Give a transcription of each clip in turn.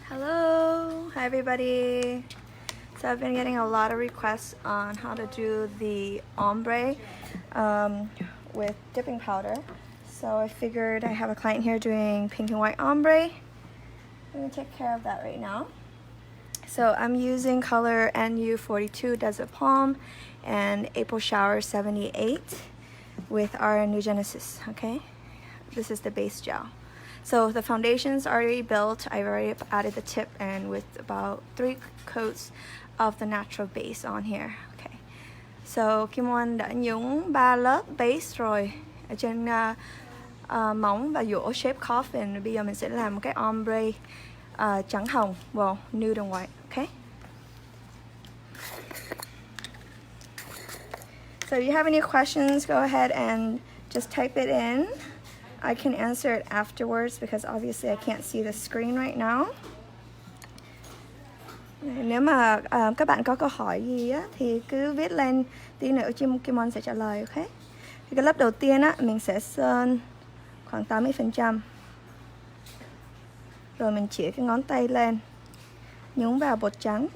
Hello, hi everybody. So I've been getting a lot of requests on how to do the ombre with dipping powder. So I figured I have a client here doing pink and white ombre. I'm gonna take care of that right now. So I'm using color NU42 Desert Palm and April Shower 78 with our New Genesis, okay? This is the base gel. So the foundation's already built. I've already added the tip and with about 3 coats of the natural base on here. Okay. So Kim Oanh đã nhúng 3 lớp base rồi ở trên móng và dũa shape coffin. Bây giờ mình sẽ làm một cái ombre trắng hồng, well, nude and white. Okay. So if you have any questions, go ahead and just type it in. I can answer it afterwards because obviously I can't see the screen right now. Nếu mà các bạn có câu hỏi gì á, thì cứ viết lên, tí nữa Kim Oanh sẽ trả lời, ok? Thì cái lớp đầu tiên á, mình sẽ sơn khoảng 80%. Rồi mình chỉ cái ngón tay lên, nhúng vào bột trắng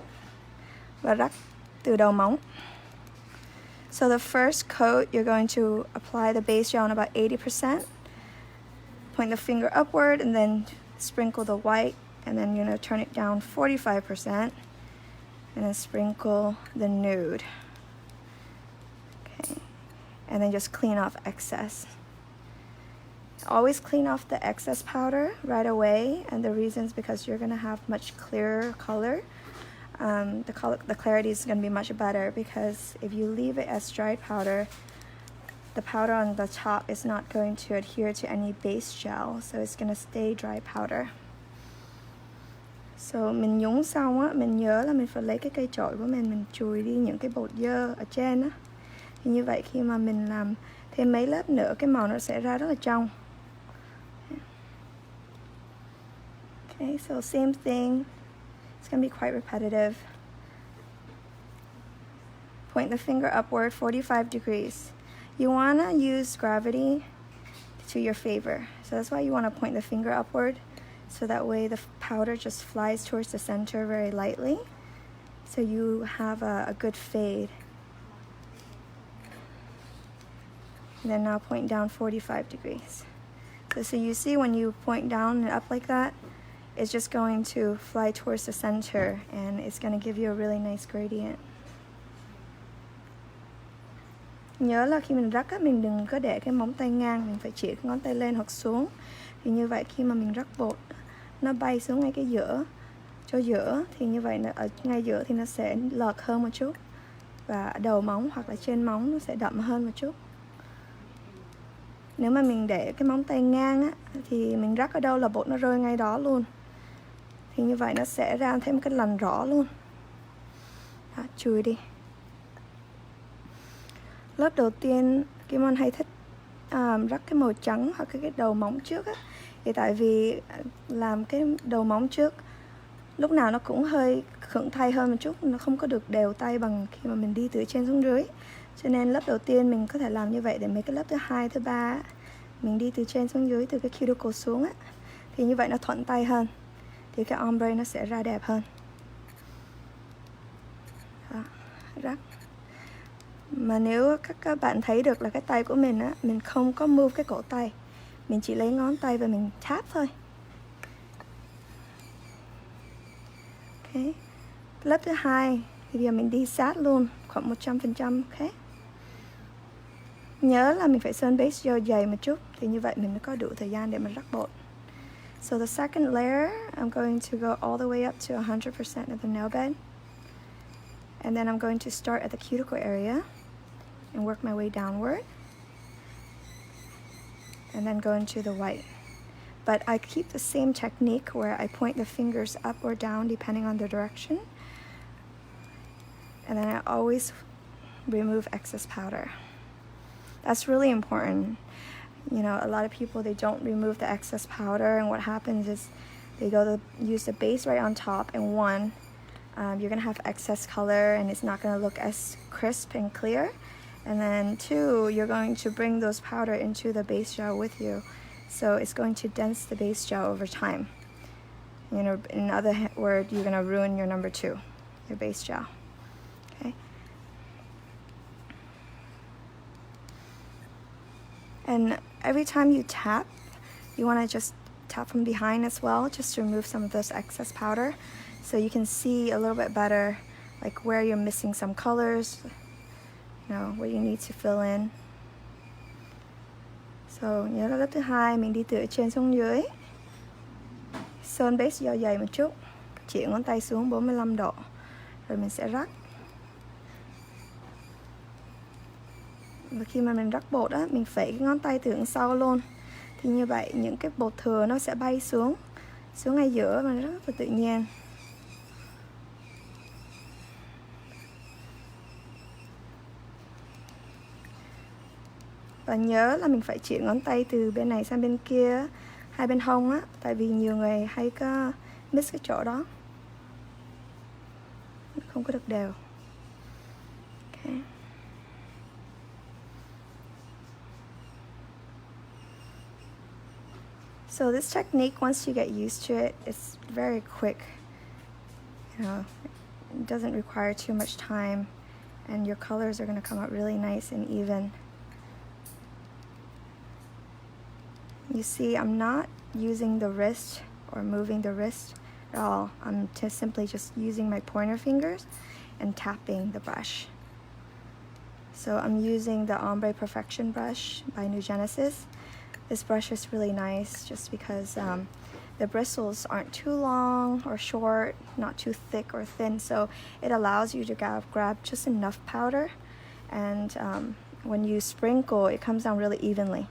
và rắc từ đầu móng. So the first coat, you're going to apply the base gel on about 80%. Point the finger upward and then sprinkle the white, and then you're going to turn it down 45% and then sprinkle the nude. Okay. And then just clean off excess. Always clean off the excess powder right away, and the reason is because you're going to have much clearer color. The clarity is going to be much better because if you leave it as dried powder, the powder on the top is not going to adhere to any base gel, so it's going to stay dry powder. So mình nhúng xong á, mình nhớ là mình phải lấy cái cây chổi của mình chùi đi những cái bột dơ ở trên á. Thì như vậy khi mà mình làm thêm mấy lớp nữa, cái màu nó sẽ ra rất là trong. Okay, so same thing. It's going to be quite repetitive. Point the finger upward 45 degrees. You want to use gravity to your favor. So that's why you want to point the finger upward. So that way the powder just flies towards the center very lightly. So you have a good fade. And then now point down 45 degrees. So you see when you point down and up like that, it's just going to fly towards the center and it's going to give you a really nice gradient. Nhớ là khi mình rắc á, mình đừng có để cái móng tay ngang, mình phải chỉ cái ngón tay lên hoặc xuống. Thì như vậy khi mà mình rắc bột, nó bay xuống ngay cái giữa, chỗ giữa, thì như vậy ở ngay giữa thì nó sẽ lợt hơn một chút. Và đầu móng hoặc là trên móng nó sẽ đậm hơn một chút. Nếu mà mình để cái móng tay ngang á, thì mình rắc ở đâu là bột nó rơi ngay đó luôn. Thì như vậy nó sẽ ra thêm cái lần rõ luôn. Đó, chùi đi. Lớp đầu tiên Kim Oanh hay thích rắc cái màu trắng hoặc cái đầu móng trước á. Thì tại vì làm cái đầu móng trước lúc nào nó cũng hơi khựng tay hơn một chút, nó không có được đều tay bằng khi mà mình đi từ trên xuống dưới. Cho nên lớp đầu tiên mình có thể làm như vậy để mấy cái lớp thứ hai, thứ ba mình đi từ trên xuống dưới, từ cái cuticle xuống á. Thì như vậy nó thuận tay hơn. Thì cái ombre nó sẽ ra đẹp hơn. Đó, rắc. Mà nếu các bạn thấy được là cái tay của mình á, mình không có move cái cổ tay, mình chỉ lấy ngón tay và mình tap thôi. Ok. Lớp thứ hai thì bây giờ mình đi sát luôn khoảng 100%. Ok. Nhớ là mình phải sơn base gel dày một chút, thì như vậy mình mới có đủ thời gian để mà rắc bột. So the second layer, I'm going to go all the way up to 100% of the nail bed. And then I'm going to start at the cuticle area and work my way downward. And then go into the white. But I keep the same technique where I point the fingers up or down depending on the direction. And then I always remove excess powder. That's really important. You know, a lot of people, they don't remove the excess powder, and what happens is they go to use the base right on top, and one, you're gonna have excess color and it's not gonna look as crisp and clear. And then two, you're going to bring those powder into the base gel with you. So it's going to dense the base gel over time. You know, in other words, you're gonna ruin your number 2, your base gel. Okay. And every time you tap, you want to just tap from behind as well, just to remove some of this excess powder, so you can see a little bit better, like where you're missing some colors, you know, what you need to fill in. So nhớ là lớp thứ 2 mình đi từ trên xuống dưới, sơn base gel dày một chút, chỉ ngón tay xuống 45 độ, rồi mình sẽ rắc. Và khi mà mình rắc bột á, mình phẩy cái ngón tay từ đằng sau luôn, thì như vậy những cái bột thừa nó sẽ bay xuống ngay giữa và nó rất là tự nhiên. Và nhớ là mình phải chuyển ngón tay từ bên này sang bên kia, hai bên hông á, tại vì nhiều người hay có miss cái chỗ đó, không có được đều. Okay. So this technique, once you get used to it, it's very quick. You know, it doesn't require too much time, and your colors are going to come out really nice and even. You see, I'm not using the wrist or moving the wrist at all. I'm simply just using my pointer fingers and tapping the brush. So I'm using the Ombre Perfection brush by New Genesis. This brush is really nice just because the bristles aren't too long or short, not too thick or thin, so it allows you to grab just enough powder, and when you sprinkle, it comes down really evenly.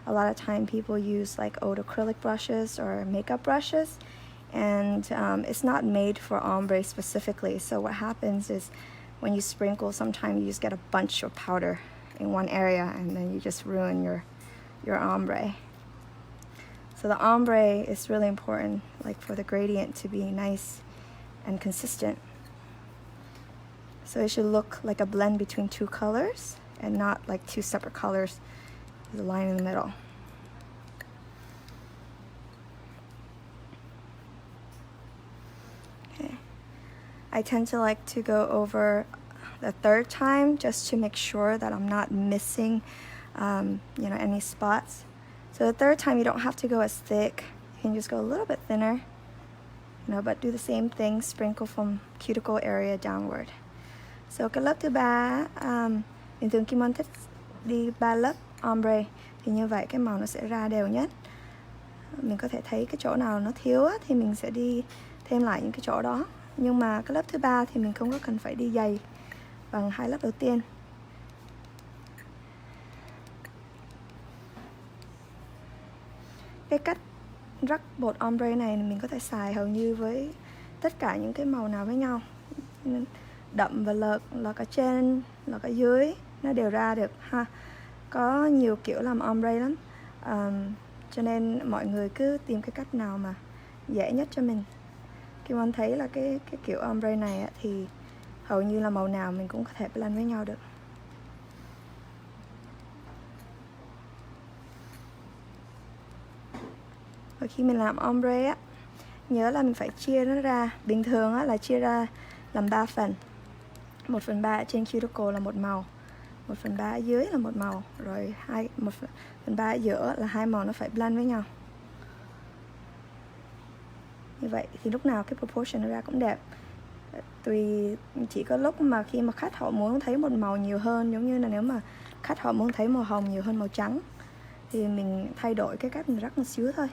A lot of time people use like old acrylic brushes or makeup brushes, and it's not made for ombre specifically, so what happens is when you sprinkle, sometimes you just get a bunch of powder in one area, and then you just ruin your ombre. So the ombre is really important, like for the gradient to be nice and consistent. So it should look like a blend between 2 colors and not like 2 separate colors. There's a line in the middle. Okay. I tend to like to go over the 3rd time just to make sure that I'm not missing you know, any spots. So the 3rd time you don't have to go as thick, you can just go a little bit thinner, you know, but do the same thing, sprinkle from cuticle area downward. So cái lớp thứ 3, bình thường Kim Anh thích đi 3 lớp ombre, thì như vậy cái màu nó sẽ ra đều nhất. Mình có thể thấy cái chỗ nào nó thiếu á, thì mình sẽ đi thêm lại những cái chỗ đó. Nhưng mà cái lớp thứ 3 thì mình không có cần phải đi dày bằng 2 lớp đầu tiên. Cái cách rắc bột ombre này mình có thể xài hầu như với tất cả những cái màu nào với nhau, đậm và lợt ở trên, lợt ở dưới, nó đều ra được ha. Có nhiều kiểu làm ombre lắm, cho nên mọi người cứ tìm cái cách nào mà dễ nhất cho mình. Kim Anh thấy là cái kiểu ombre này thì hầu như là màu nào mình cũng có thể blend với nhau được. Và khi mình làm ombre á, nhớ là mình phải chia nó ra. Bình thường á, là chia ra làm 3 phần. 1/3 trên cuticle là một màu, 1/3 ở dưới là một màu, rồi 1/3 ở giữa là 2 màu nó phải blend với nhau. Như vậy thì lúc nào cái proportion nó ra cũng đẹp. Tùy, chỉ có lúc mà khi mà khách họ muốn thấy một màu nhiều hơn, giống như là nếu mà khách họ muốn thấy màu hồng nhiều hơn màu trắng, thì mình thay đổi cái cách mình rắc một xíu thôi.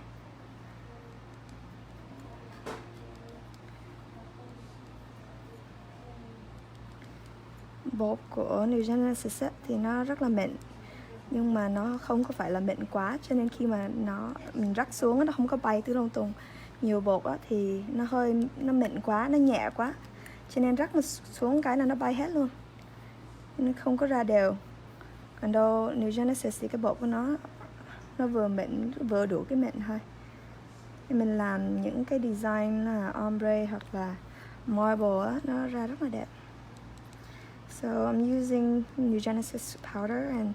Bột của New Genesis thì nó rất là mịn, nhưng mà nó không có phải là mịn quá, cho nên khi mà mình rắc xuống nó không có bay tứ lung tung. Nhiều bột thì nó mịn quá, nó nhẹ quá, cho nên rắc xuống cái là nó bay hết luôn, nó không có ra đều. Còn đâu New Genesis thì cái bột của nó vừa mịn, vừa đủ cái mịn thôi. Thì mình làm những cái design là ombre hoặc là marble nó ra rất là đẹp. So I'm using New Genesis powder, and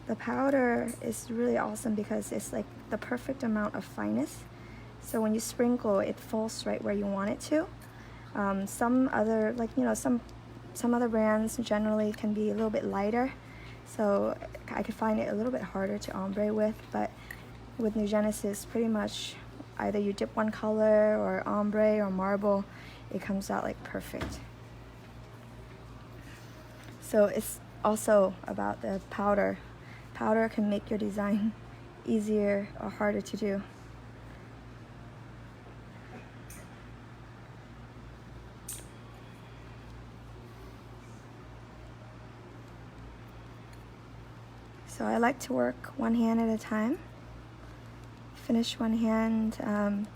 the powder is really awesome because it's like the perfect amount of fineness. So when you sprinkle, it falls right where you want it to. Some other, like, you know, some other brands generally can be a little bit lighter, so I could find it a little bit harder to ombre with, but with New Genesis, pretty much either you dip one color or ombre or marble, it comes out like perfect. So it's also about the powder. Powder can make your design easier or harder to do. So I like to work one hand at a time. Finish one hand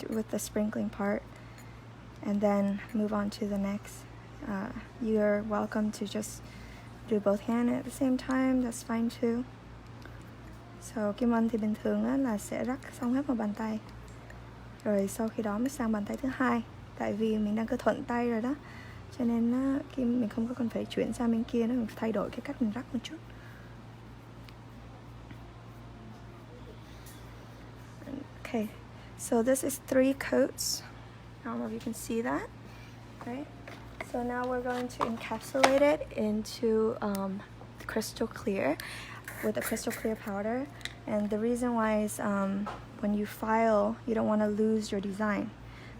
with the sprinkling part, and then move on to the next. You're welcome to just do both hands at the same time, that's fine too. So Kim Anh thì bình thường á, là sẽ rắc xong hết một bàn tay, rồi sau khi đó mới sang bàn tay thứ hai. Tại vì mình đang cơ thuận tay rồi đó, cho nên mình không có cần phải chuyển sang bên kia nữa, mình thay đổi cái cách mình rắc một chút. Okay, so this is 3 coats. I don't know if you can see that, right? So now we're going to encapsulate it into crystal clear with a crystal clear powder. And the reason why is when you file, you don't want to lose your design.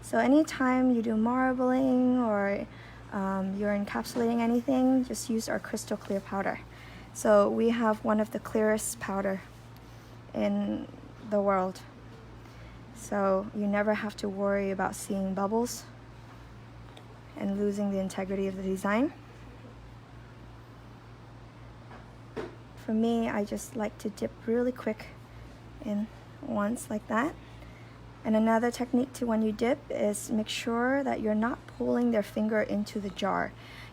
So anytime you do marbling or you're encapsulating anything, just use our crystal clear powder. So we have one of the clearest powder in the world. So you never have to worry about seeing bubbles and losing the integrity of the design. For me, I just like to dip really quick in once like that. And another technique to when you dip is make sure that you're not pulling their finger into the jar.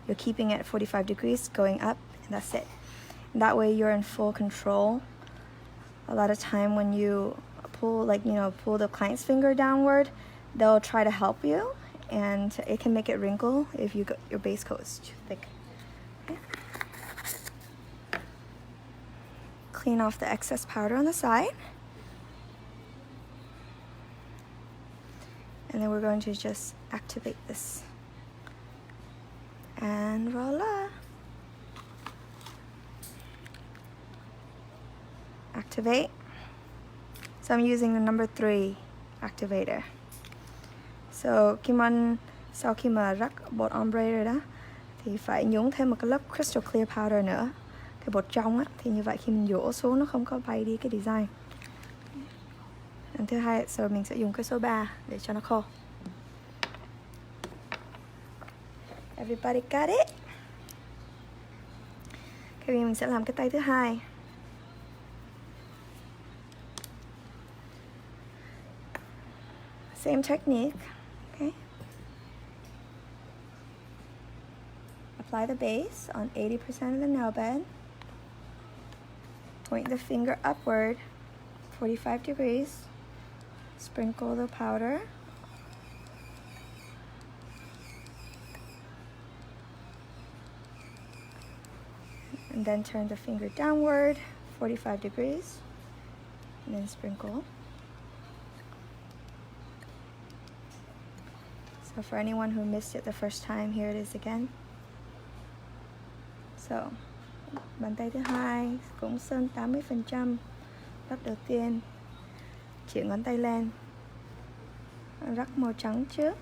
You're keeping it at 45 degrees, going up, and that's it. And that way you're in full control. A lot of time when you pull, like, you know, pull the client's finger downward, they'll try to help you, and it can make it wrinkle if your base coat is too thick. Okay. Clean off the excess powder on the side, and then we're going to just activate this, and voila. Activate. So I'm using the number 3 activator. So Kim Anh sau khi mà rắc bột ombre rồi đó thì phải nhúng thêm một cái lớp crystal clear powder nữa. Cái bột trong á, thì như vậy khi mình dỗ xuống nó không có bay đi cái design. Lần thứ hai, rồi mình sẽ dùng cái số 3 để cho nó khô. Everybody got it? Cái mình sẽ làm cái tay thứ hai. Same technique, okay? Apply the base on 80% of the nail bed. Point the finger upward, 45 degrees. Sprinkle the powder. And then turn the finger downward, 45 degrees. And then sprinkle. So for anyone who missed it the first time, here it is again. So, bàn tay thứ hai cũng sơn 80%. Bước đầu tiên, chỉ ngón tay lên, rắc màu trắng trước.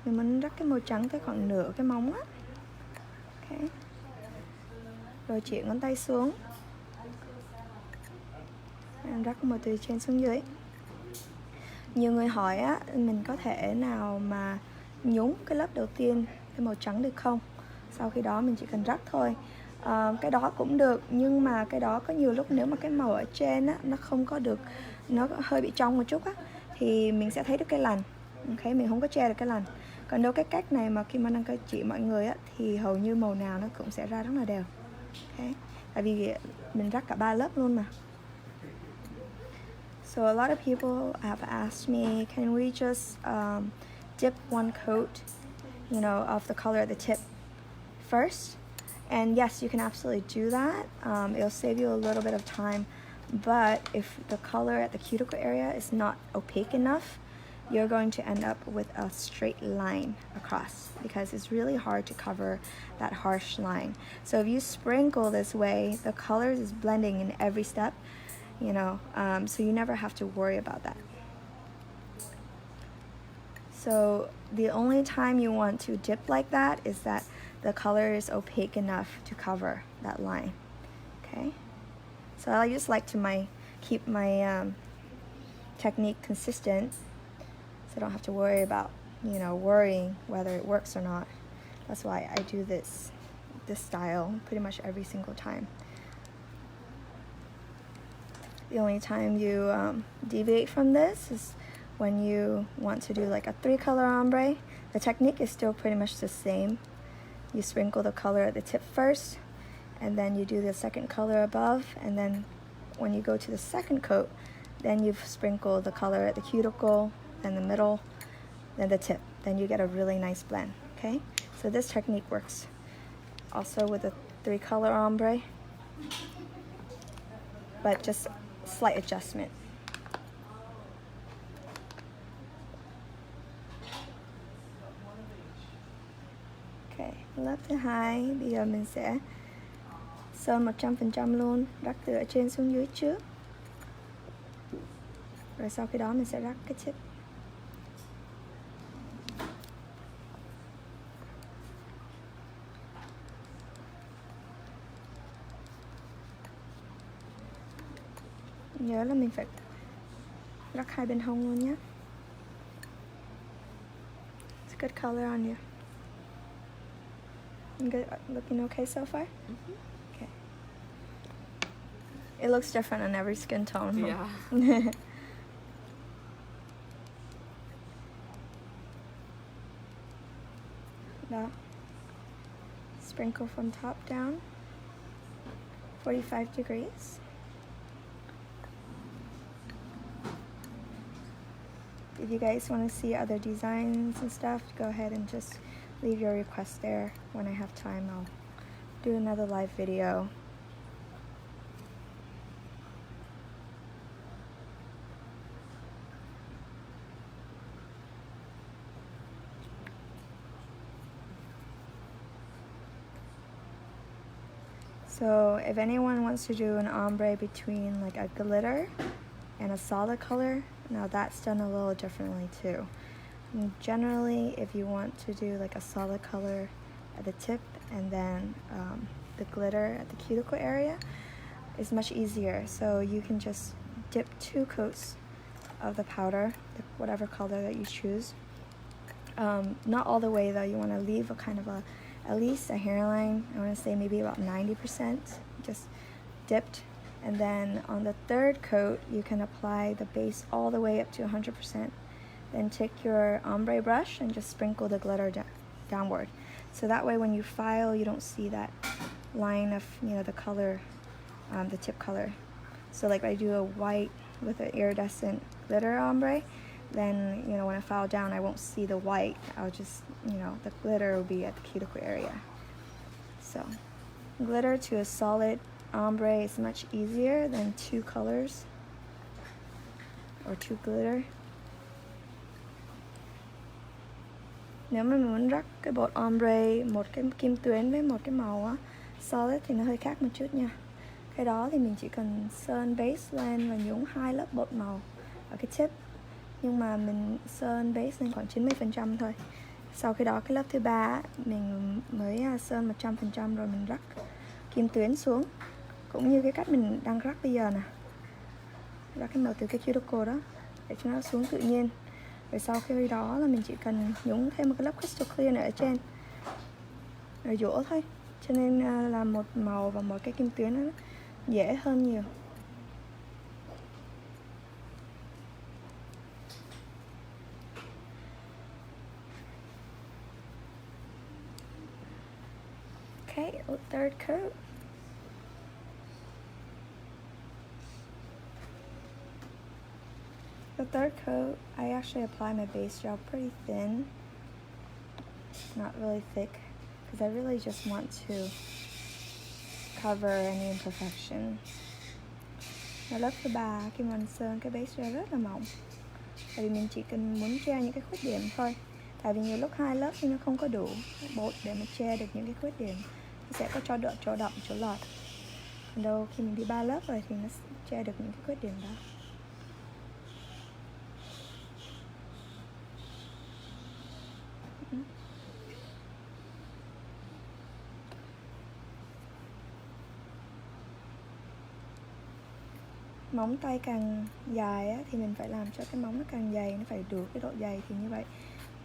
Mình muốn rắc cái màu trắng tới khoảng nửa cái móng á. Okay. Rồi chỉ ngón tay xuống, rắc màu từ trên xuống dưới. Nhiều người hỏi á, mình có thể nào mà nhúng cái lớp đầu tiên cái màu trắng được không? Sau khi đó mình chỉ cần rắc thôi. Cái đó cũng được, nhưng mà cái đó có nhiều lúc nếu mà cái màu ở trên á, nó không có được, nó hơi bị trong một chút á, thì mình sẽ thấy được cái lằn. Okay, mình không có che được cái lằn. Còn đâu cái cách này mà khi mà đang chỉ mọi người á, thì hầu như màu nào nó cũng sẽ ra rất là đều. Okay. Tại vì mình rắc cả 3 lớp luôn mà. So a lot of people have asked me, can we just dip one coat, you know, of the color at the tip first? And yes, you can absolutely do that. It'll save you a little bit of time But if the color at the cuticle area is not opaque enough, you're going to end up with a straight line across because it's really hard to cover that harsh line. So if you sprinkle this way, the color is blending in every step, you know, so you never have to worry about that. So the only time you want to dip like that is that the color is opaque enough to cover that line. Okay, so I just like to keep my technique consistent, so I don't have to worry about, you know, worrying whether it works or not. That's why I do this style pretty much every single time. The only time you deviate from this is when you want to do like a 3-color ombre. The technique is still pretty much the same. You sprinkle the color at the tip first, and then you do the second color above, and then when you go to the second coat, then you've sprinkled the color at the cuticle, then the middle, then the tip. Then you get a really nice blend, okay? So this technique works also with a 3-color ombre, but just slight adjustment. Okay, lớp thứ hai, bây giờ mình sẽ sơn 100% luôn, rắc từ ở trên xuống dưới trước. Rồi sau khi đó mình sẽ rắc cái tip. Nhớ là mình phải rắc hai bên hông luôn nhé. It's a good color on you. Good, looking okay so far? Mm-hmm. Okay. It looks different on every skin tone. Yeah. Đó. Sprinkle from top down. 45 degrees. If you guys want to see other designs and stuff, go ahead and just leave your request there. When I have time, I'll do another live video. So if anyone wants to do an ombre between like a glitter and a solid color, now that's done a little differently too. And generally, if you want to do like a solid color at the tip and then the glitter at the cuticle area, it's much easier. So you can just dip 2 coats of the powder, whatever color that you choose. Not all the way though, you want to leave a kind of at least a hairline. I want to say maybe about 90% just dipped. And then on the 3rd coat, you can apply the base all the way up to 100%. Then take your ombre brush and just sprinkle the glitter downward. So that way when you file, you don't see that line of, you know, the color, the tip color. So like I do a white with an iridescent glitter ombre, then, you know, when I file down, I won't see the white. I'll just, you know, the glitter will be at the cuticle area. So glitter to a solid ombre is much easier than 2 colors or 2 glitter. Nếu mà mình muốn rắc cái bột ombre, một cái kim tuyến với một cái màu solid thì nó hơi khác một chút nha. Cái đó thì mình chỉ cần sơn base lên và nhúng 2 lớp bột màu ở cái tip. Nhưng mà mình sơn base lên khoảng 90% thôi. Sau khi đó cái lớp thứ 3 mình mới sơn 100% rồi mình rắc kim tuyến xuống. Cũng như cái cách mình đang rắc bây giờ nè. Rắc cái màu từ cái cuticle đó để cho nó xuống tự nhiên. Rồi sau khi đó là mình chỉ cần nhúng thêm một cái lớp crystal clear nữa ở trên, rồi dũa thôi. Cho nên là một màu và một cái kim tuyến nó dễ hơn nhiều. Okay, 3rd coat. The 3rd coat, I actually apply my base gel pretty thin, not really thick, because I really just want to cover any imperfection. Và lớp thứ ba khi mình sơn cái base ra rất là mỏng, tại vì mình chỉ cần muốn che những cái khuyết điểm thôi. Tại vì nhiều lúc 2 lớp thì nó không có đủ bột để mà che được những cái khuyết điểm, nó sẽ có cho đỡ chỗ đậm chỗ lọt. Còn đâu khi mình đi 3 lớp rồi thì nó sẽ che được những cái khuyết điểm đó. Móng tay càng dài á, thì mình phải làm cho cái móng nó càng dày, nó phải đủ cái độ dày thì như vậy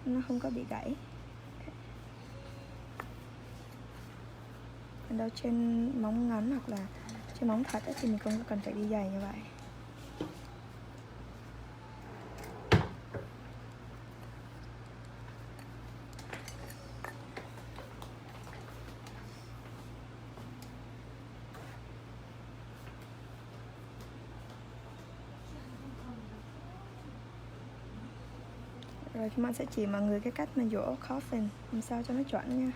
nó không có bị gãy. Còn đâu trên móng ngắn hoặc là trên móng thật á, thì mình không cần phải đi dày như vậy. Rồi thì mình sẽ chỉ mọi người cái cách mà dỗ Coffin làm sao cho nó chuẩn nha.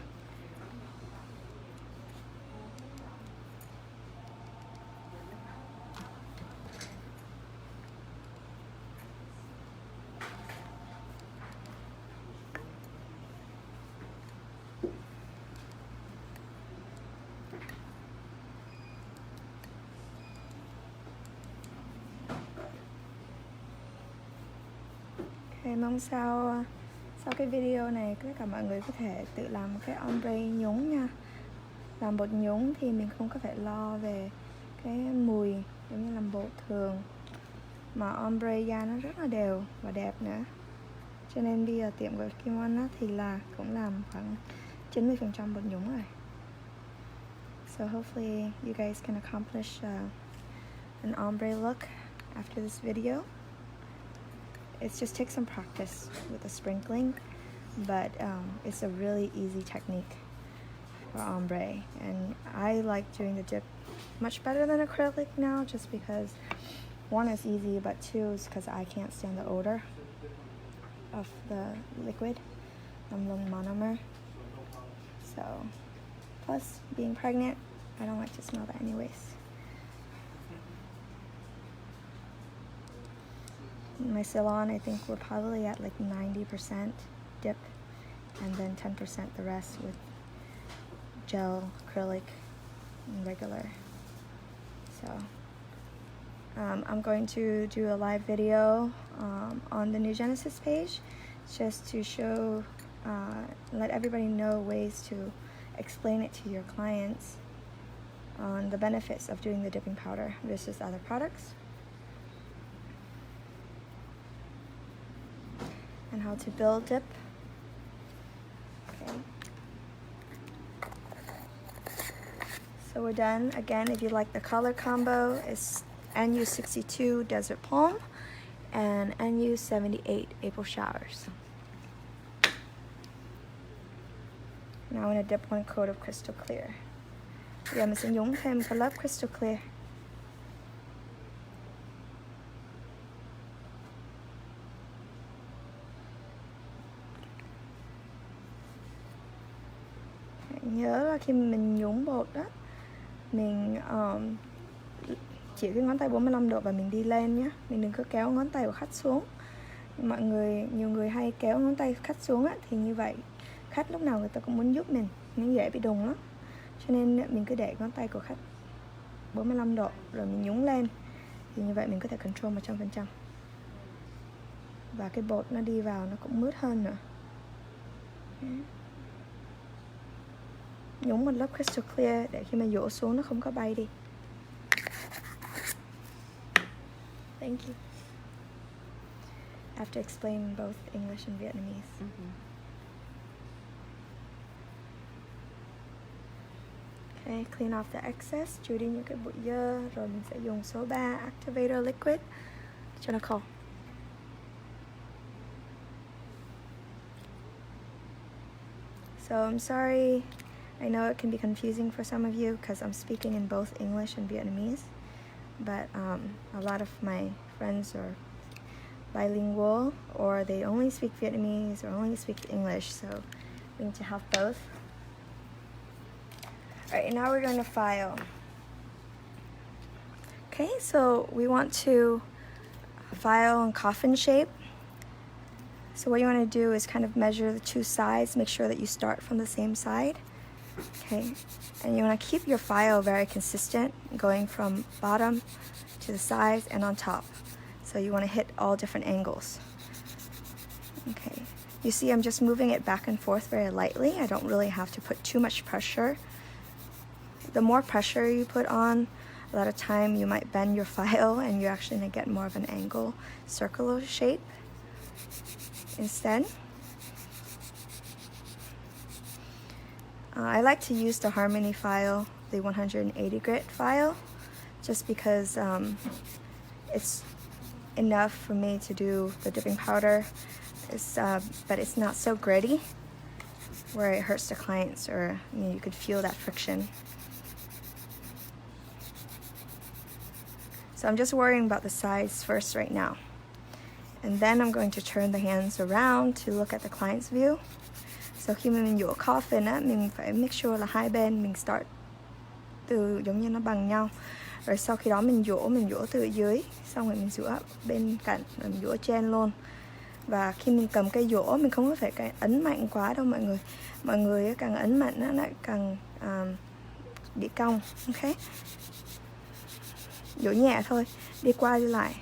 Mong sau cái video này tất cả mọi người có thể tự làm cái ombre nhúng nha. Làm bột nhúng thì mình không có phải lo về cái mùi giống như làm bột thường, mà ombre da nó rất là đều và đẹp nữa. Cho nên bây giờ tiệm của Kim Oanh thì là cũng làm khoảng 90% bột nhúng rồi. So hopefully you guys can accomplish an ombre look after this video. It just takes some practice with the sprinkling, but it's a really easy technique for ombre, and I like doing the dip much better than acrylic now, just because one is easy, but two is because I can't stand the odor of the liquid. I'm low monomer, so plus being pregnant, I don't like to smell that anyways. My salon, I think we're probably at like 90% dip, and then 10% the rest with gel, acrylic, and regular. So I'm going to do a live video on the New Genesis page, just to show, let everybody know ways to explain it to your clients on the benefits of doing the dipping powder versus other products, and how to build dip. Okay. So we're done. Again, if you like the color combo, it's NU62 Desert Palm and NU78 April Showers. Now I'm going to dip one coat of Crystal Clear. Giờ mình sẽ nhúng thêm cái lớp Crystal Clear. Nhớ là khi mình nhúng bột đó, mình chỉ cái ngón tay 45 độ và mình đi lên nhé. Mình đừng có kéo ngón tay của khách xuống. Nhiều người hay kéo ngón tay khách xuống á, thì như vậy khách lúc nào người ta cũng muốn giúp mình, nó dễ bị đùng lắm. Cho nên mình cứ để ngón tay của khách 45 độ rồi mình nhúng lên, thì như vậy mình có thể control 100%. Và cái bột nó đi vào nó cũng mướt hơn nữa. Nhúng một lớp Crystal Clear để khi mà dỗ xuống nó không có bay đi. Thank you. I have to explain both English and Vietnamese. Okay, clean off the excess, trừ đi những cái bụi dơ, rồi mình sẽ dùng số 3 Activator Liquid cho nó khô. So I'm sorry, I know it can be confusing for some of you because I'm speaking in both English and Vietnamese, but a lot of my friends are bilingual, or they only speak Vietnamese or only speak English, so we need to have both. Alright, now we're going to file. Okay, so we want to file in coffin shape. So what you want to do is kind of measure the two sides, make sure that you start from the same side. Okay, and you want to keep your file very consistent, going from bottom to the sides and on top. So you want to hit all different angles. Okay, you see I'm just moving it back and forth very lightly. I don't really have to put too much pressure. The more pressure you put on, a lot of time you might bend your file and you're actually going to get more of an angle, circular shape instead. I like to use the Harmony file, the 180 grit file, just because it's enough for me to do the dipping powder. But it's not so gritty where it hurts the clients, or you could feel that friction. So I'm just worrying about the sides first right now. And then I'm going to turn the hands around to look at the client's view. So khi mà mình dũa coffin á, mình phải make sure là hai bên mình start từ giống như nó bằng nhau. Rồi sau khi đó mình dũa từ dưới, xong rồi mình dũa bên cạnh, rồi mình dũa trên luôn. Và khi mình cầm cây dũa, mình không có phải ấn mạnh quá đâu mọi người. Mọi người càng ấn mạnh nó lại càng bị cong. Ok, dũa nhẹ thôi, đi qua đi lại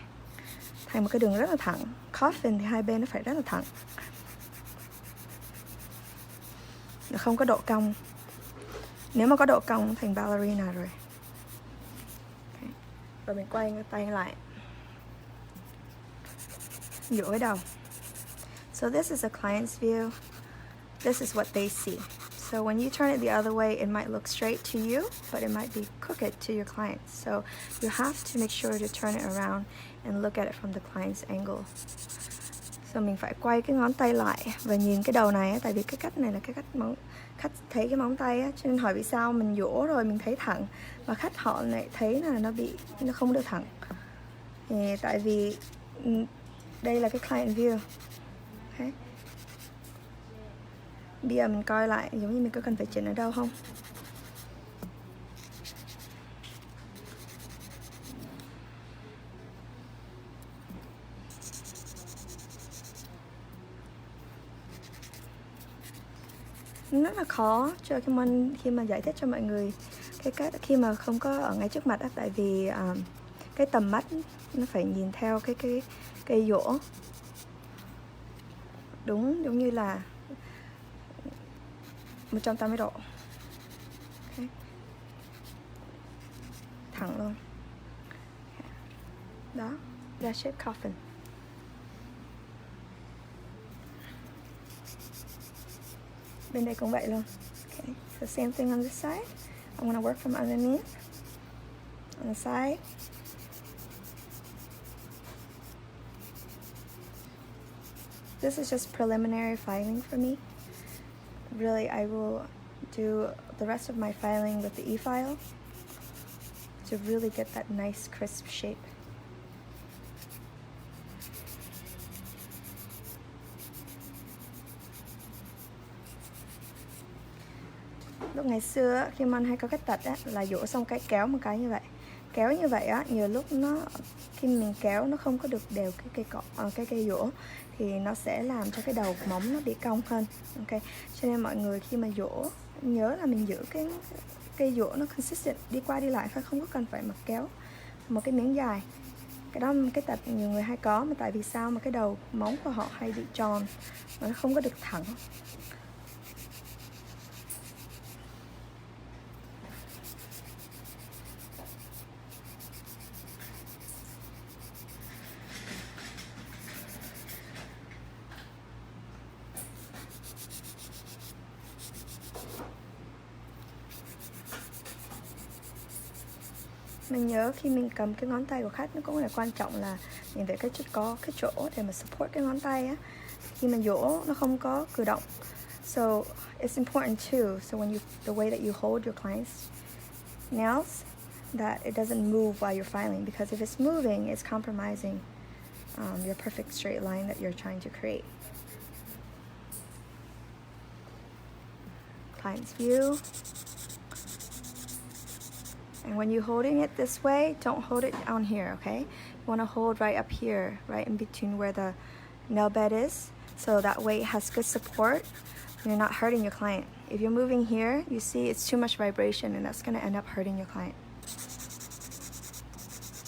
thành một cái đường rất là thẳng. Coffin thì hai bên nó phải rất là thẳng, nó không có độ cong. Nếu mà có độ cong thành ballerina rồi. Okay. Rồi mình quay cái tay lại, dũa cái đầu. So this is a client's view. This is what they see. So when you turn it the other way, it might look straight to you, but it might be crooked to your client. So you have to make sure to turn it around and look at it from the client's angle. So mình phải quay cái ngón tay lại và nhìn cái đầu này á, tại vì cái cách này là cái cách khách thấy cái móng tay á, cho nên hỏi vì sao mình dũa rồi mình thấy thẳng mà khách họ lại thấy là nó không được thẳng. Thì tại vì đây là cái client view. Okay. Bây giờ mình coi lại giống như mình có cần phải chỉnh ở đâu không. Rất là khó cho khi mà giải thích cho mọi người cái cách khi mà không có ở ngay trước mặt á, tại vì cái tầm mắt nó phải nhìn theo cái cây dũa đúng giống như là 180 độ. Okay. Thẳng luôn. Đó, ra shape coffin. Bên đây cũng vậy luôn. Okay, so same thing on this side. I'm gonna work from underneath on the side. This is just preliminary filing for me. Really, I will do the rest of my filing with the e-file to really get that nice crisp shape. Lúc ngày xưa khi mà hay có cái tật á, là dũa xong cái kéo một cái như vậy. Kéo như vậy á, nhiều lúc khi mình kéo nó không có được đều cái cây dũa thì nó sẽ làm cho cái đầu móng nó bị cong hơn. Ok, cho nên mọi người khi mà dũa nhớ là mình giữ cái cây dũa nó consistent, đi qua đi lại thôi, không có cần phải mà kéo một cái miếng dài. Cái đó cái tật nhiều người hay có, mà tại vì sao mà cái đầu móng của họ hay bị tròn mà nó không có được thẳng. Mình nhớ khi mình cầm cái ngón tay của khách, nó cũng là quan trọng là mình phải có cái chỗ để mà support cái ngón tay á. Khi mà dũa nó không có cử động. So it's important too. So the way that you hold your client's nails, that it doesn't move while you're filing, because if it's moving, it's compromising your perfect straight line that you're trying to create. Client's view. And when you're holding it this way, don't hold it down here, okay? You want to hold right up here, right in between where the nail bed is, so that way it has good support and you're not hurting your client. If you're moving here, you see it's too much vibration and that's going to end up hurting your client.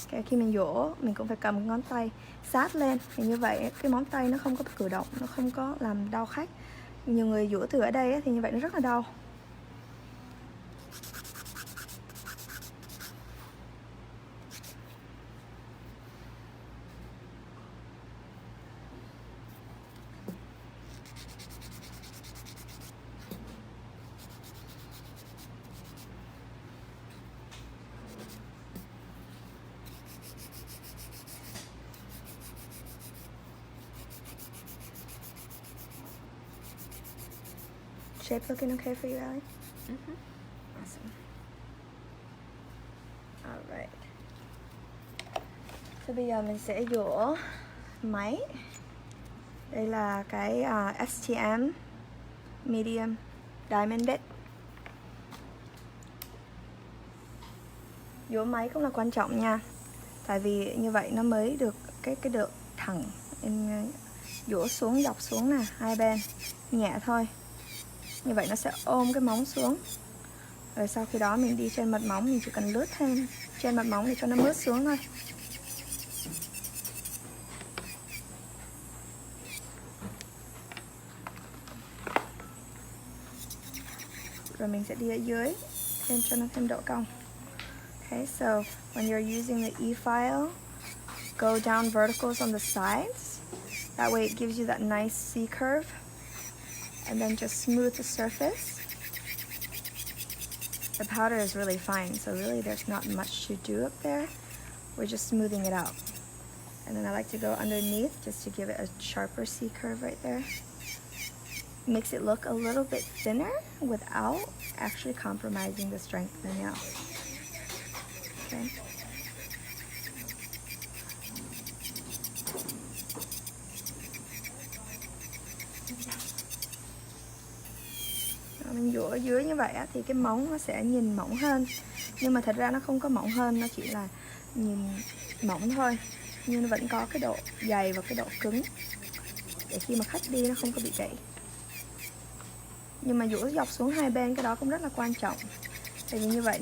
Okay, khi mình dỗ, mình cũng phải cầm ngón tay sát lên, thì như vậy cái móng tay nó không có cử động, nó không có làm đau khách. Nhiều người dỗ từ ở đây thì như vậy nó rất là đau. Shape looking okay for you, Allie? Awesome. Alright. So bây giờ mình sẽ dỗ máy. Đây là cái STM Medium Diamond Bit. Dỗ máy cũng là quan trọng nha. Tại vì như vậy nó mới được cái độ thẳng. Em dỗ xuống, dọc xuống nè, hai bên. Nhẹ thôi. Như vậy nó sẽ ôm cái móng xuống. Rồi sau khi đó mình đi trên mặt móng, mình chỉ cần lướt thêm trên mặt móng để cho nó mướt xuống thôi. Rồi mình sẽ đi ở dưới thêm cho nó thêm độ cong. Okay, so when you're using the E-file, go down verticals on the sides. That way it gives you that nice C curve. And then just smooth the surface. The powder is really fine, so really there's not much to do up there. We're just smoothing it out. And then I like to go underneath just to give it a sharper C curve right there. Makes it look a little bit thinner without actually compromising the strength of the nail. Okay. Mình dỗ ở dưới như vậy thì cái móng nó sẽ nhìn mỏng hơn. Nhưng mà thật ra nó không có mỏng hơn, nó chỉ là nhìn mỏng thôi. Nhưng nó vẫn có cái độ dày và cái độ cứng. Để khi mà khách đi nó không có bị gãy. Nhưng mà dỗ dọc xuống hai bên cái đó cũng rất là quan trọng. Tại vì như vậy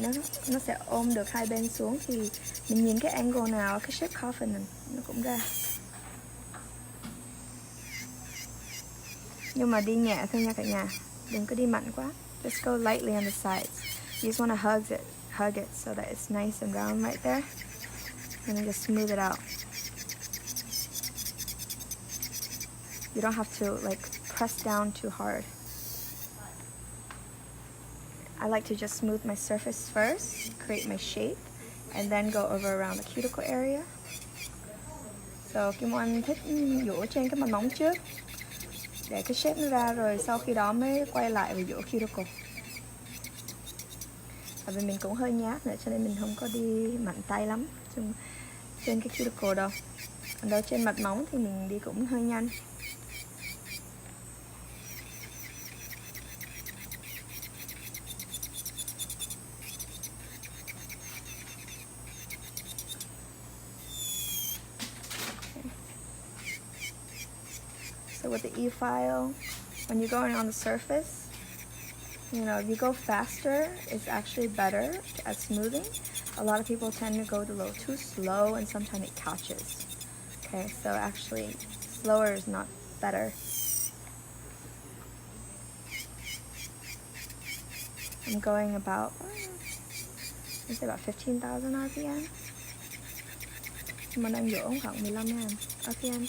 nó sẽ ôm được hai bên xuống. Thì mình nhìn cái angle nào, cái shape coffin này, nó cũng ra. Nhưng mà đi nhẹ thôi nha cả nhà. Đừng có đi mạnh quá. Just go lightly on the sides. You just want to hug it so that it's nice and round right there. And then just smooth it out. You don't have to like press down too hard. I like to just smooth my surface first, create my shape, and then go over around the cuticle area. So Kim Oanh thích dỗ trên cái mặt móng trước. Để cái shape nó ra rồi sau khi đó mới quay lại và dỗ cuticle. Tại vì mình cũng hơi nhát nữa cho nên mình không có đi mạnh tay lắm trên cái cuticle đâu. Còn đâu trên mặt móng thì mình đi cũng hơi nhanh. So with the E-file, when you're going on the surface, you know, if you go faster, it's actually better at smoothing. A lot of people tend to go a little too slow and sometimes it catches. Okay, so actually slower is not better. I'm going about, let's say about 15,000 RPM. Mình đang dỗ khoảng 15.000 RPM.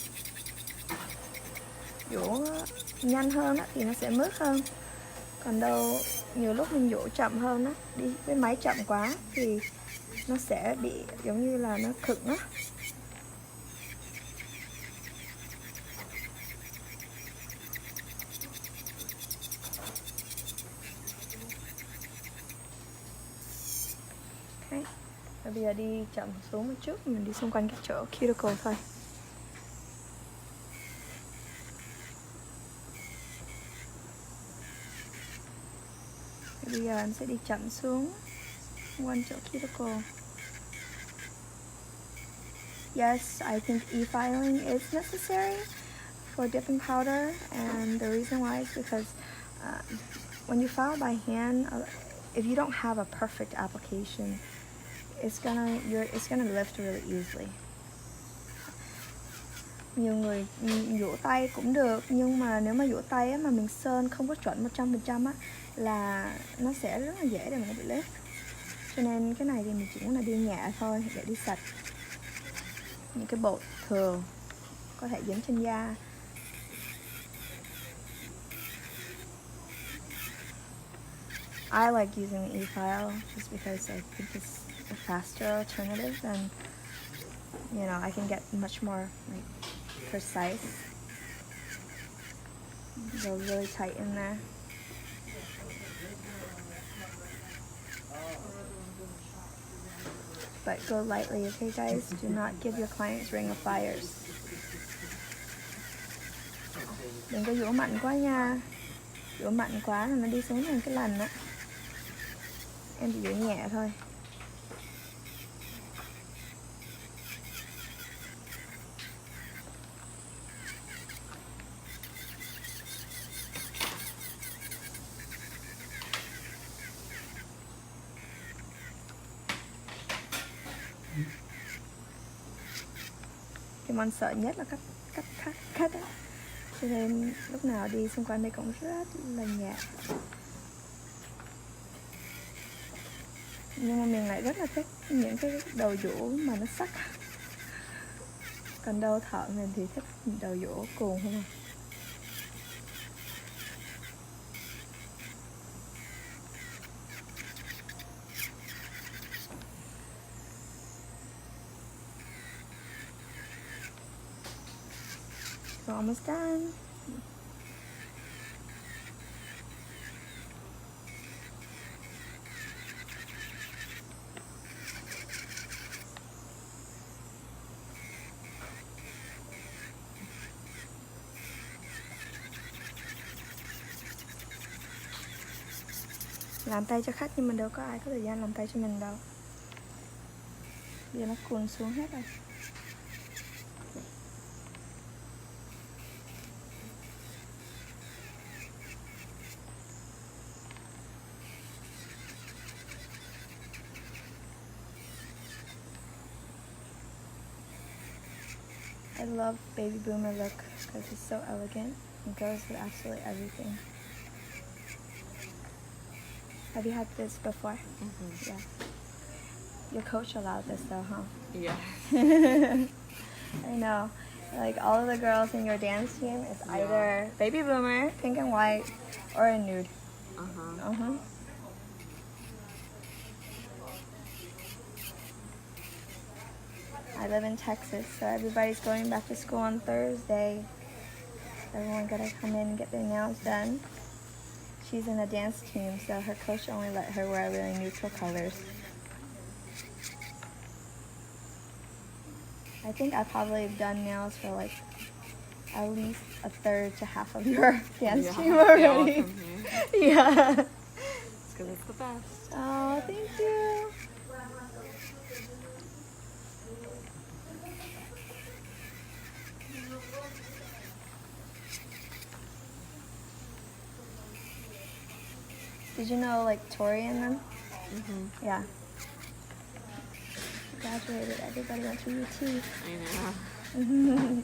Dỗ nhanh hơn á, thì nó sẽ mướt hơn. Còn đâu nhiều lúc mình dỗ chậm hơn á, đi với máy chậm quá thì nó sẽ bị giống như là nó khựng á. Okay. Và bây giờ đi chậm xuống một chút, mình đi xung quanh cái chỗ cuticle thôi. Bây giờ em sẽ đi chậm xuống One chỗ cuticle. Yes, I think e-filing is necessary for dipping powder, and the reason why is because when you file by hand, if you don't have a perfect application, it's gonna lift really easily. Nhiều người vỗ tay cũng được, nhưng mà nếu mà vỗ tay á, mà mình sơn không có chuẩn 100% á, là nó sẽ rất là dễ để mà nó bị lift. Cho nên cái này thì mình chỉ muốn là đi nhẹ thôi để đi sạch những cái bột thừa có thể dính trên da. I like using the e-file just because I think it's a faster alternative, and you know, I can get much more like precise. Go really tight in there. But go lightly, okay guys? Do not give your clients ring of fires. Đừng có vỗ mạnh quá nha. Vỗ mạnh quá là nó đi xuống thành cái lằn á. Em chỉ vỗ nhẹ thôi. Cái món sợ nhất là cắt á. Cho nên lúc nào đi xung quanh đây cũng rất là nhẹ. Nhưng mà mình lại rất là thích những cái đầu dũa mà nó sắc. Còn đâu thợ mình thì thích đầu dũa cuồng không à. We're almost done. Làm tay cho khách nhưng mà đâu có ai có thời gian làm tay cho mình đâu. Bây giờ nó cuồn xuống hết rồi. I love Baby Boomer look because it's so elegant and goes with absolutely everything. Have you had this before? Mm-hmm. Yeah. Your coach allowed this though, huh? Yeah. I know. Like all of the girls in your dance team is either Baby Boomer, pink and white, or a nude. I live in Texas, so everybody's going back to school on Thursday. Everyone gotta come in and get their nails done. She's in a dance team, so her coach only let her wear really neutral colors. I think I probably have done nails for like at least a third to half of your dance team already. Yeah. It's because it's the best. Oh, thank you. Did you know like Tori and them? Mm-hmm. Yeah. She graduated. Everybody went to UT. I know.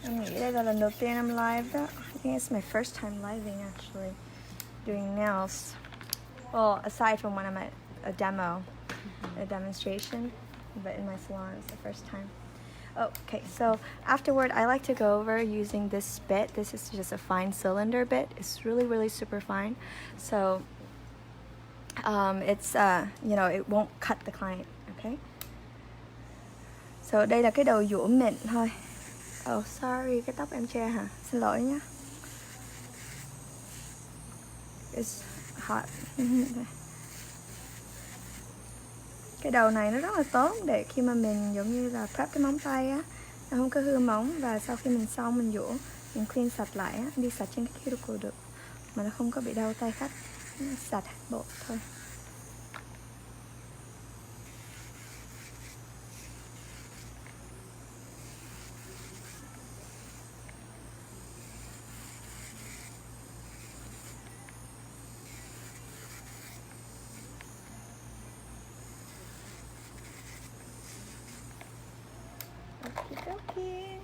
Em nghĩ đây là lần đầu tiên em live đó. I think it's my first time living actually, doing nails. Well, aside from when I'm at a demo, a demonstration, but in my salon it's the first time. Okay, so afterward I like to go over using this bit. This is just a fine cylinder bit. It's really, really super fine. So it's, you know, it won't cut the client, okay? So đây là cái đầu dũa mịn thôi. Oh sorry, cái tóc em che hả? Xin lỗi nhé. It's hot. Cái đầu này nó rất là tốt để khi mà mình giống như là prep cái móng tay á, nó không có hư móng, và sau khi mình xong mình dũa, mình clean sạch lại á, đi sạch trên cái cuticle được mà nó không có bị đau tay khách, nó sạch hết bộ thôi. Okay.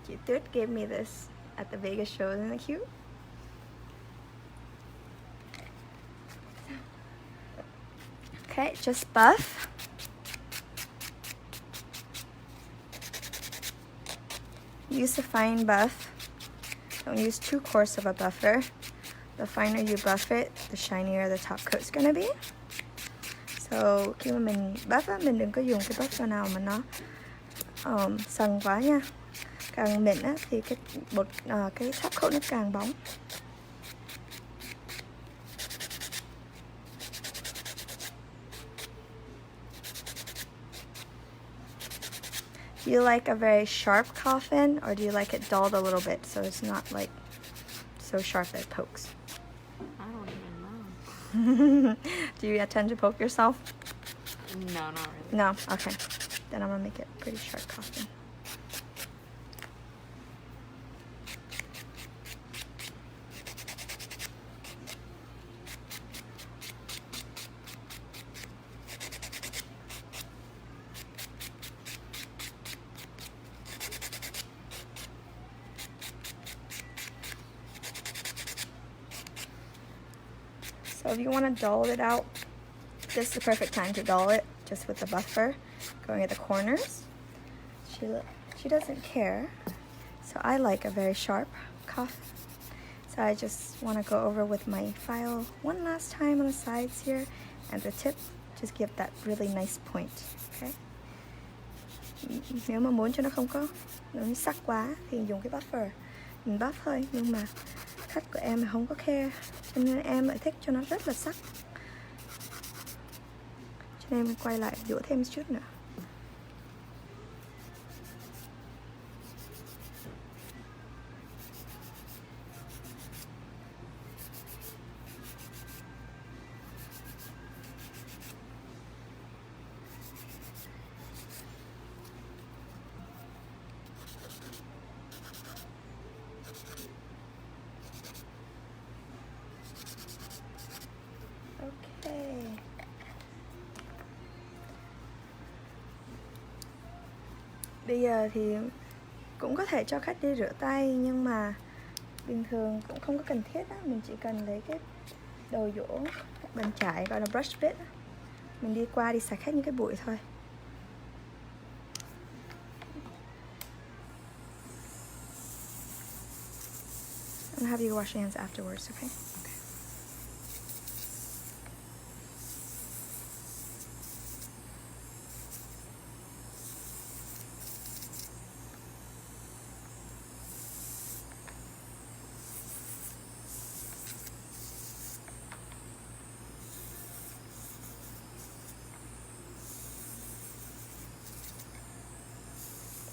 Chị Tuyết gave me this at the Vegas show, isn't it cute? Okay, just buff. Use a fine buff. Don't use too coarse of a buffer. The finer you buff it, the shinier the top coat's gonna be. So khi mà mình buff á, mình đừng có dùng cái buffer nào mà nó sần quá nha. Càng mịn á thì cái cái top coat nó càng bóng. Do you like a very sharp coffin, or do you like it dulled a little bit so it's not like so sharp that it pokes? I don't even know. Do you tend to poke yourself? No, not really. No? Okay. Then I'm gonna make it pretty sharp coffin. So if you want to dull it out, this is the perfect time to dull it, just with the buffer going at the corners. She doesn't care, so I like a very sharp coffin. So I just want to go over with my file one last time on the sides here, and the tip, just give that really nice point. Okay. Nếu mà muốn cho nó không có nó sắc quá thì dùng cái buffer, mình buff thôi, nhưng mà khách của em không có care, cho nên em lại thích cho nó rất là sắc, cho nên em quay lại dũa thêm chút nữa. Okay. Bây giờ thì cũng có thể cho khách đi rửa tay, nhưng mà bình thường cũng không có cần thiết á. Mình chỉ cần lấy cái đầu dũa bàn chải gọi là brush bit á, mình đi qua đi sạch hết những cái bụi thôi. I'll have you wash your hands afterwards, okay?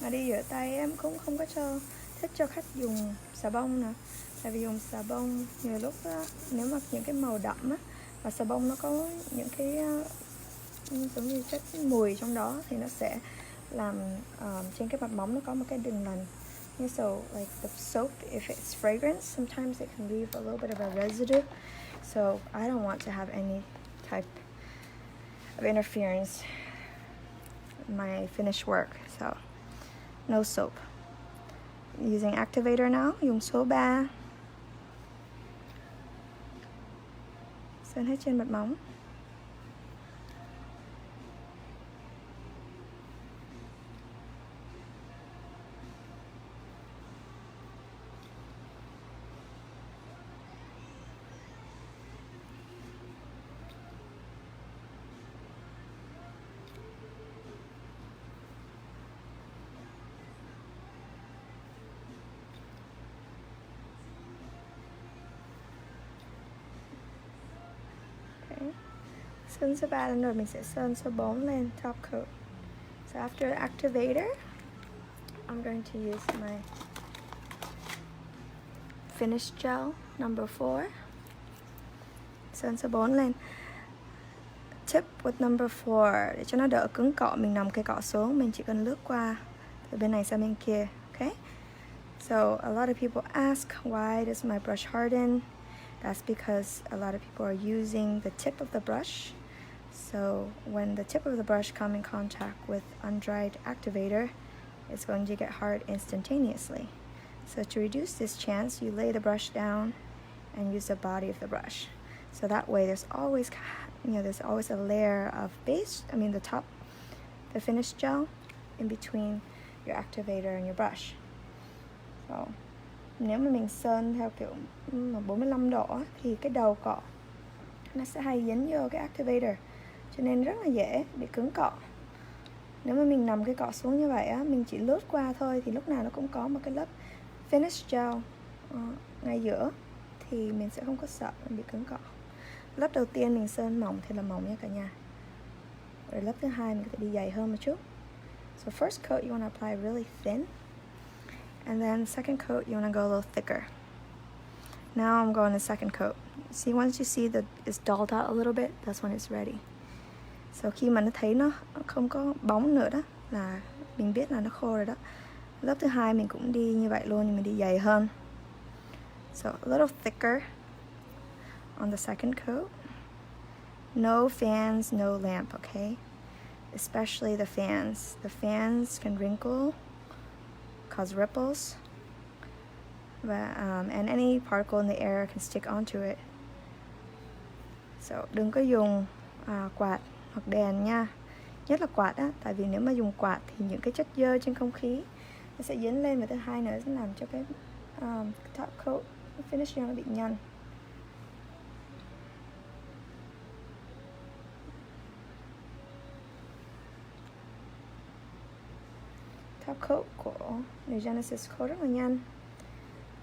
Mà đi rửa tay em cũng không có thích cho khách dùng xà bông nè, tại vì dùng xà bông nhiều lúc á, nếu mà những cái màu đậm á, và xà bông nó có những cái giống như chất mùi trong đó, thì nó sẽ làm trên cái mặt móng nó có một cái đường lằn. So like the soap, if it's fragrance, sometimes it can leave a little bit of a residue. So I don't want to have any type of interference in my finished work. So no soap. Using activator now, dùng số 3. Sơn hết trên mặt móng. Sơn số 3 lên rồi, mình sẽ sơn số 4 lên top coat. So after the activator, I'm going to use my finish gel number 4. Sơn số 4 lên. Tip with number 4, để cho nó đỡ cứng cọ, mình nằm cây cọ xuống, mình chỉ cần lướt qua từ bên này sang bên kia. Okay? So a lot of people ask, why does my brush harden? That's because a lot of people are using the tip of the brush. So when the tip of the brush come in contact with undried activator, it's going to get hard instantaneously. So to reduce this chance, you lay the brush down and use the body of the brush. So that way there's always, there's always a layer of base, the top, the finish gel in between your activator and your brush. So, nếu mà mình sơn theo kiểu 45 độ thì cái đầu cọ nó sẽ hay dính vô cái activator, cho nên rất là dễ bị cứng cọ. Nếu mà mình nằm cái cọ xuống như vậy á, mình chỉ lướt qua thôi thì lúc nào nó cũng có một cái lớp finish gel ngay giữa, thì mình sẽ không có sợ mình bị cứng cọ. Lớp đầu tiên mình sơn mỏng thì là mỏng nha cả nhà. Rồi lớp thứ hai mình có thể đi dày hơn một chút. So first coat you want to apply really thin. And then second coat, you want to go a little thicker. Now I'm going to second coat. See, once you see that it's dulled out a little bit, that's when it's ready. So khi mà nó thấy nó không có bóng nữa đó, là mình biết là nó khô rồi đó. Lớp thứ hai mình cũng đi như vậy luôn, nhưng mình đi dày hơn. So a little thicker on the second coat. No fans, no lamp, okay? Especially the fans. The fans can wrinkle, cause ripples, and any particle in the air can stick onto it. So đừng có dùng quạt hoặc đèn nha, nhất là quạt á, tại vì nếu mà dùng quạt thì những cái chất dơ trên không khí nó sẽ dính lên, và thứ hai nữa sẽ làm cho cái top coat finish nó bị nhăn. Top coat của New Genesis khô rất là nhanh,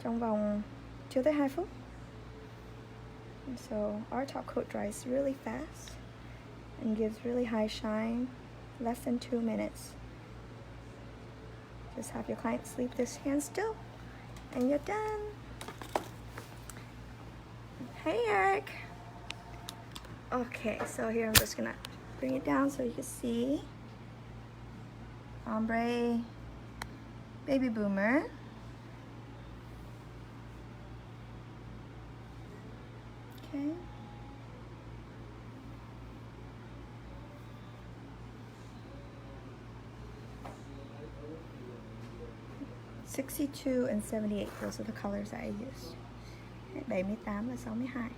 trong vòng chưa tới 2 phút. So our top coat dries really fast and gives really high shine, less than 2 minutes. Just have your client sleep this hand still and you're done. Hey Eric. Okay, so here I'm just gonna bring it down so you can see. Ombré Baby Boomer. Okay. $62 and $78, those are the colors that I use. 78 và 62.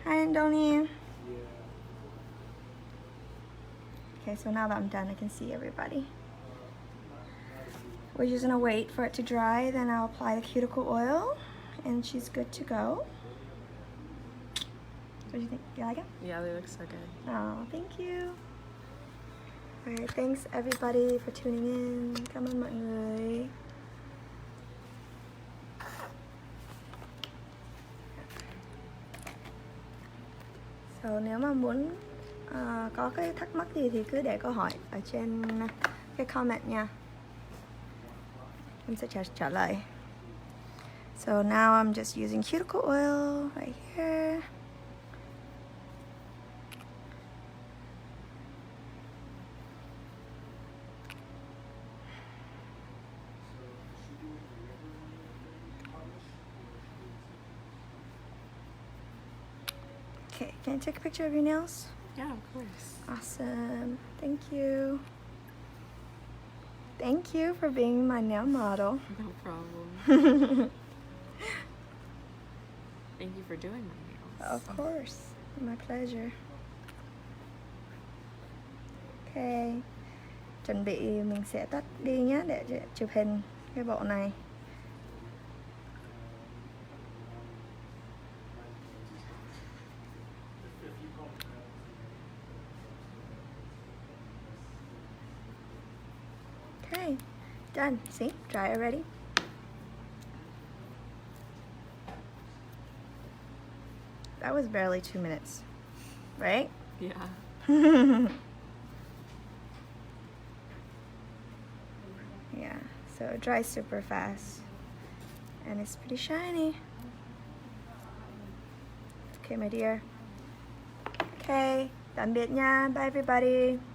Hi Andonia. Okay, so now that I'm done, I can see everybody. We're just gonna wait for it to dry, then I'll apply the cuticle oil, and she's good to go. What do you think? You like it? Yeah, they look so good. Oh, thank you. Alright, thanks everybody for tuning in. Cảm ơn mọi người. So, nếu mà muốn có cái thắc mắc gì thì cứ để câu hỏi ở trên cái comment nha. Em sẽ trả lời. So now I'm just using cuticle oil right here. Okay, can I take a picture of your nails? Yeah, of course. Awesome. Thank you. Thank you for being my nail model. No problem. Thank you for doing my nails. Of course. My pleasure. Okay. Chuẩn bị mình sẽ tắt đi nhé để chụp hình cái bộ này. Okay, done. See, dry already. That was barely 2 minutes, right? Yeah. Yeah, so it dries super fast and it's pretty shiny. Okay, my dear. Okay, tạm biệt nha. Bye everybody.